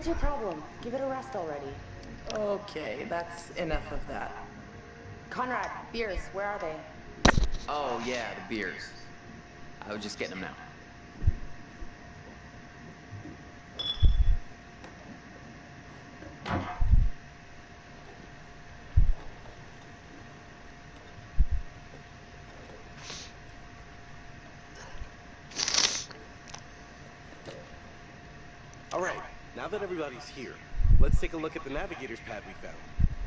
What's your problem? Give it a rest already. Okay, that's enough of that. Conrad, beers, where are they? Oh, yeah, the beers. I was just getting them now. Alright, now that everybody's here, let's take a look at the navigator's pad we found.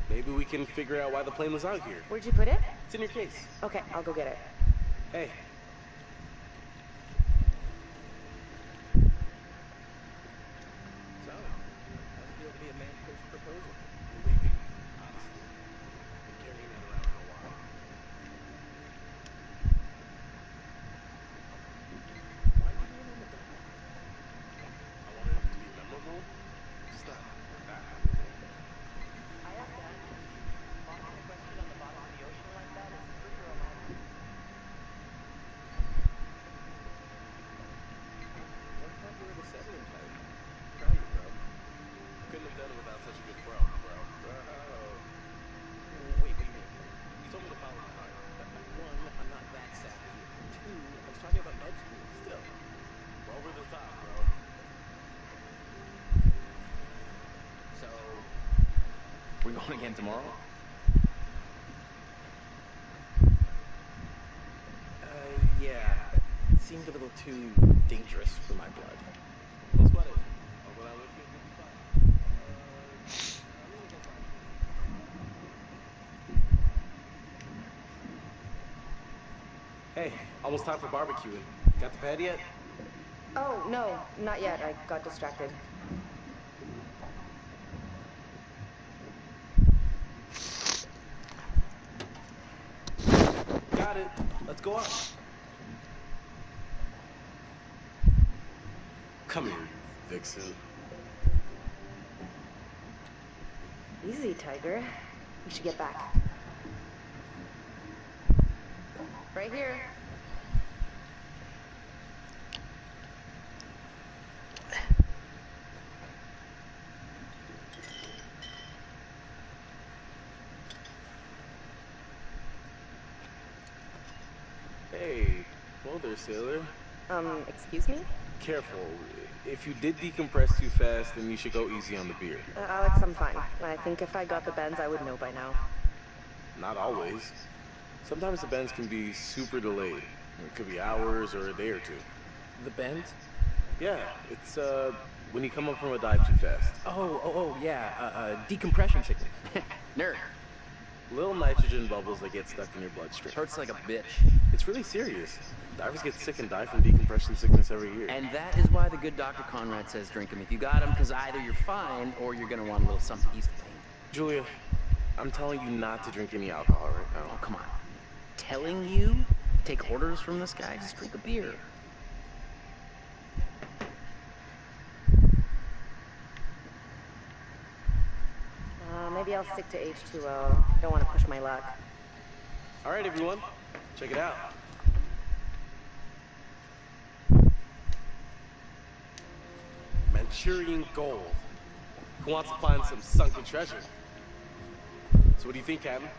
Maybe we can figure out why the plane was out here. Where'd you put it? It's in your case. Okay, I'll go get it. Hey. So, how's it feel to be a man post-proposal? Believe me, honestly. Been carrying that around for a while. Why are you doing on the dial? I wanted it to be memorable. Just not that memorable. I have to ask you, asking a question on the bottom of the ocean like that is pretty romantic. Never thought you were the settling type. Proud of you, bro. Couldn't have done it without such a good bro. Wait, what do you mean? You told me to follow my heart. One, I'm not that savvy. Two, I was talking about med school. Still, we're over the top, bro. So, we're going again tomorrow? Yeah. It seemed a little too dangerous for my blood. Don't sweat it. I'll go down with you. We'll be fine. I'm gonna go find you. Hey, almost time for barbecuing. Got the pad yet? Oh, no, not yet. I got distracted. Got it. Let's go up. Come here, vixen. Easy, Tiger. We should get back. Right here. Hey, well there, sailor. Excuse me? Careful. If you did decompress too fast, then you should go easy on the beer. Alex, I'm fine. I think if I got the bends, I would know by now. Not always. Sometimes the bends can be super delayed. It could be hours or a day or two. The bends? Yeah, it's when you come up from a dive too fast. Yeah, decompression sickness. Nerd. Little nitrogen bubbles that get stuck in your bloodstream. Hurts like a bitch. It's really serious. Divers get sick and die from decompression sickness every year. And that is why the good Dr. Conrad says drink them if you got them, because either you're fine or you're gonna want a little something to ease the pain. Julia, I'm telling you not to drink any alcohol right now. Oh, come on. Telling you? Take orders from this guy? Just drink a beer. Maybe I'll stick to H2O. Don't want to push my luck. All right, everyone, check it out. Manchurian gold. Who wants to find some sunken treasure? So what do you think, Captain?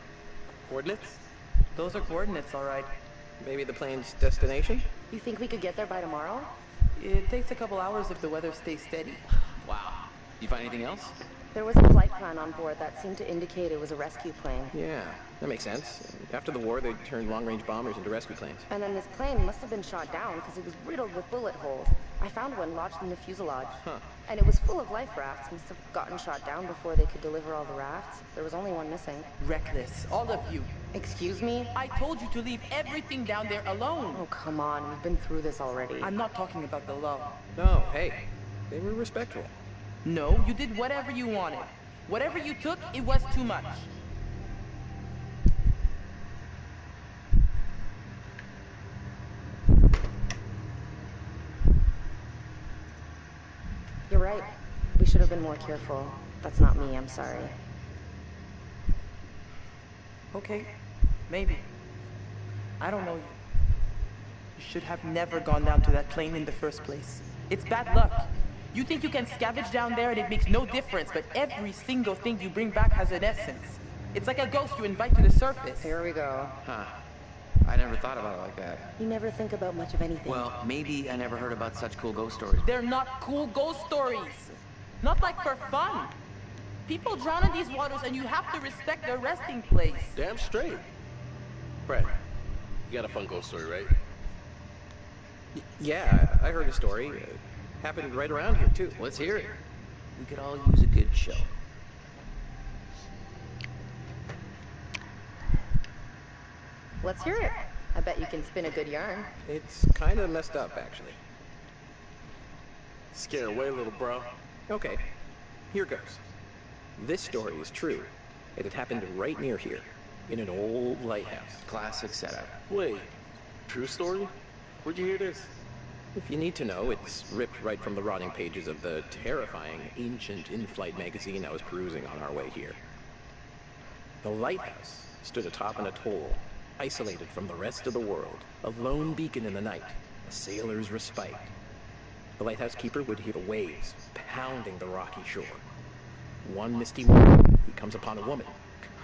Coordinates? Those are coordinates, all right. Maybe the plane's destination? You think we could get there by tomorrow? It takes a couple hours if the weather stays steady. Wow. You find anything else? There was a flight plan on board that seemed to indicate it was a rescue plane. Yeah, that makes sense. After the war, they turned long-range bombers into rescue planes. And then this plane must have been shot down because it was riddled with bullet holes. I found one lodged in the fuselage. Huh. And it was full of life rafts. Must have gotten shot down before they could deliver all the rafts. There was only one missing. Reckless, all of you. Excuse me? I told you to leave everything down there alone. Oh, come on. We've been through this already. I'm not talking about the law. No, hey, they were respectful. No, you did whatever you wanted. Whatever you took, it was too much. You're right. We should have been more careful. That's not me, I'm sorry. Okay, maybe. I don't know you. You should have never gone down to that plane in the first place. It's bad luck. You think you can scavenge down there and it makes no difference, but every single thing you bring back has an essence. It's like a ghost you invite to the surface. Here we go. Huh. I never thought about it like that. You never think about much of anything. Well, maybe I never heard about such cool ghost stories. They're not cool ghost stories. Not like for fun. People drown in these waters and you have to respect their resting place. Damn straight. Brad, you got a fun ghost story, right? Yeah, I heard a story. Happened right around here, too. Let's hear it. We could all use a good show. Let's hear it. I bet you can spin a good yarn. It's kind of messed up, actually. Scare away, little bro. Okay, here goes. This story is true. It had happened right near here, in an old lighthouse. Classic setup. Wait, true story? Where'd you hear this? If you need to know, it's ripped right from the rotting pages of the terrifying, ancient in-flight magazine I was perusing on our way here. The lighthouse stood atop an atoll, isolated from the rest of the world, a lone beacon in the night, a sailor's respite. The lighthouse keeper would hear the waves pounding the rocky shore. One misty morning, he comes upon a woman,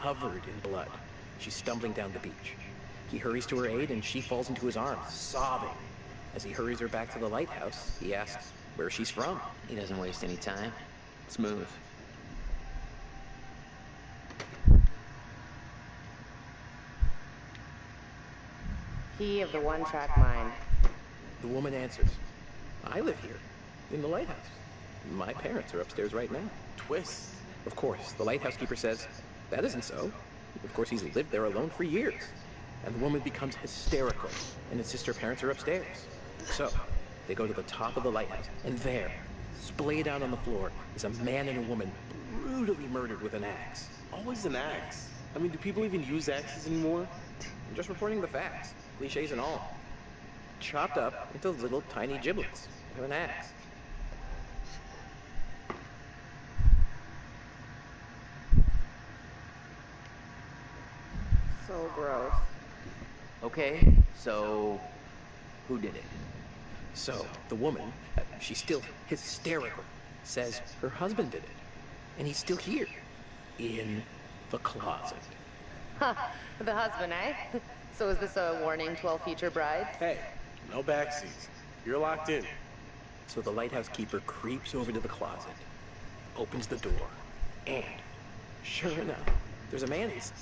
covered in blood. She's stumbling down the beach. He hurries to her aid and she falls into his arms, sobbing. As he hurries her back to the lighthouse, he asks where she's from. He doesn't waste any time. Smooth. Key of the one-track mind. The woman answers, I live here, in the lighthouse. My parents are upstairs right now. Twist. Of course, the lighthouse keeper says, that isn't so. Of course, he's lived there alone for years. And the woman becomes hysterical and insists her parents are upstairs. So, they go to the top of the lighthouse, and there, splayed out on the floor, is a man and a woman brutally murdered with an axe. Always an axe. I mean, do people even use axes anymore? I'm just reporting the facts, cliches and all. Chopped up into little tiny giblets with an axe. So gross. Okay, so who did it? So, the woman, she's still hysterical, says her husband did it. And he's still here, in the closet. Ha! The husband, eh? So is this a warning to all future brides? Hey, no backseats. You're locked in. So the lighthouse keeper creeps over to the closet, opens the door, and, sure enough, there's a man inside.